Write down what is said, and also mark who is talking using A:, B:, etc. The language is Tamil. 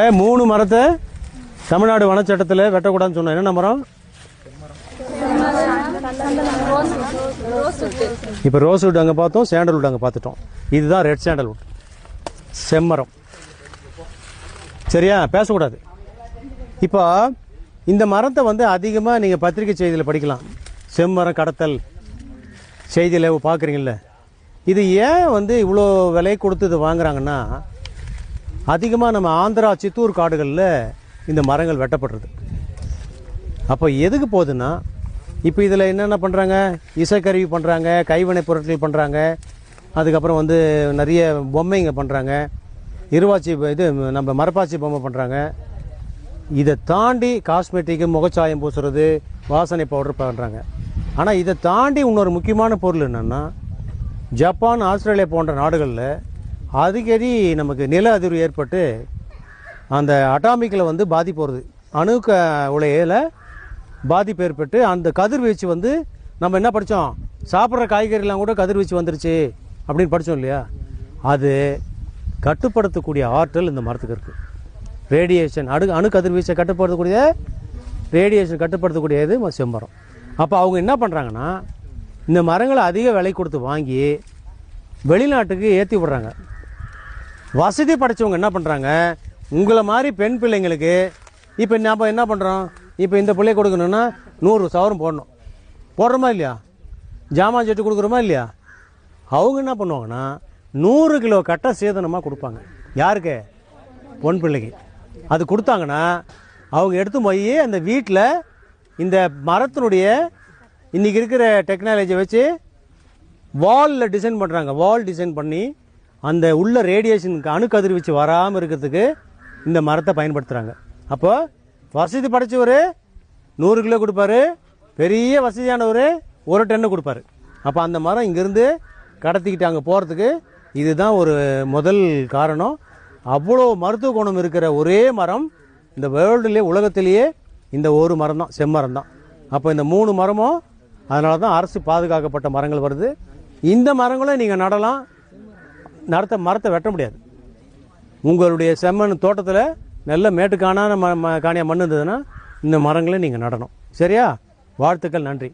A: 3 மரத்தை தமிழ்நாடு வனச்சட்டத்தில் வெட்டக்கூடாதுன்னு சொன்னோம். என்ன மரம்? இப்போ ரோஸ்வுட் அங்கே பார்த்தோம், சாண்டல்வுட் அங்கே பார்த்துட்டோம். இதுதான் ரெட் சாண்டல்வுட், செம்மரம். சரியா? பேசக்கூடாது. இப்போ இந்த மரத்தை வந்து அதிகமாக நீங்கள் பத்திரிகை செய்தியில் படிக்கலாம். செம்மரம் கடத்தல் செய்தியில் பார்க்குறீங்கள. இது ஏன் வந்து இவ்வளோ விலை கொடுத்து இது வாங்குறாங்கன்னா, அதிகமாக நம்ம ஆந்திரா சித்தூர் காடுகளில் இந்த மரங்கள் வெட்டப்படுறது. அப்போ எதுக்கு போகுதுன்னா, இப்போ இதில் என்னென்ன பண்ணுறாங்க, இசைக்கருவி பண்ணுறாங்க, கைவினை பொருட்கள் பண்ணுறாங்க, அதுக்கப்புறம் வந்து நிறைய பொம்மைங்க பண்ணுறாங்க, இருவாச்சி இது நம்ம மரப்பாச்சி பொம்மை பண்ணுறாங்க. இதை தாண்டி காஸ்மெட்டிக்கு முகச்சாயம் பூசுறது, வாசனை பவுடர் பண்ணுறாங்க. ஆனால் இதை தாண்டி இன்னொரு முக்கியமான பொருள் என்னென்னா, ஜப்பான், ஆஸ்திரேலியா போன்ற நாடுகளில் அடிக்கடி நமக்கு நில அதிர்வு ஏற்பட்டு அந்த அட்டாமிக்கில் வந்து பாதிப்பு வருது. அணுக்க உலையில் பாதிப்பு ஏற்பட்டு அந்த கதிர்வீச்சு வந்து நம்ம என்ன படித்தோம், சாப்பிட்ற காய்கறிலாம் கூட கதிர்வீச்சு வந்துருச்சு அப்படின்னு படித்தோம் இல்லையா? அது கட்டுப்படுத்தக்கூடிய ஆற்றல் இந்த மரத்துக்கு இருக்குது. ரேடியேஷன் அணு கதிர்வீச்சை கட்டுப்படுத்தக்கூடிய ரேடியேஷன் கட்டுப்படுத்தக்கூடியது செம்மரம். அப்போ அவங்க என்ன பண்ணுறாங்கன்னா, இந்த மரங்களை அதிக விலை கொடுத்து வாங்கி வெளிநாட்டுக்கு ஏற்றி விடுறாங்க. வசதி படைத்தவங்க என்ன பண்ணுறாங்க, உங்களை மாதிரி பெண் பிள்ளைங்களுக்கு இப்போ நம்ம என்ன பண்ணுறோம், இப்போ இந்த பிள்ளை கொடுக்கணுன்னா 100 சவரம் போடணும். போடுறோமா இல்லையா? ஜாமான் செட்டு கொடுக்குறோமா இல்லையா? அவங்க என்ன பண்ணுவாங்கன்னா 100 கிலோ கட்டை சேதனமாக கொடுப்பாங்க. யாருக்கு? பொன் பிள்ளைக்கு. அது கொடுத்தாங்கன்னா அவங்க எடுத்து போய் அந்த வீட்டில் இந்த மரத்தினுடைய இன்றைக்கி இருக்கிற டெக்னாலஜியை வச்சு வாலில் டிசைன் பண்ணுறாங்க. வால் டிசைன் பண்ணி அந்த உள்ள ரேடியேஷனுக்கு அணுக்கதிர்வீச்சு வராமல் இருக்கிறதுக்கு இந்த மரத்தை பயன்படுத்துகிறாங்க. அப்போ வசதி படைச்சவர் 100 கிலோ கொடுப்பாரு, பெரிய வசதியானவர் 1 டன்னு கொடுப்பாரு. அப்போ அந்த மரம் இங்கேருந்து கடத்திக்கிட்டு அங்கே போகிறதுக்கு இதுதான் ஒரு முதல் காரணம். அவ்வளோ மருத்துவ குணம் இருக்கிற ஒரே மரம் இந்த வேர்ல்டுலேயே, உலகத்திலேயே இந்த ஒரு மரம் தான், செம்மரம் தான். அப்போ இந்த 3 மரமும் அதனால தான் அரசு பாதுகாக்கப்பட்ட மரங்கள் வருது. இந்த மரங்களும் நீங்கள் நடலாம், மரத்தை வெட்ட முடியாது. உங்களுடைய செம்மண் தோட்டத்தில் நல்ல மேட்டுக்கான காணியாக மண் இருந்ததுன்னா இந்த மரங்களை நீங்கள் நடணும். சரியா? வாழ்த்துக்கள், நன்றி.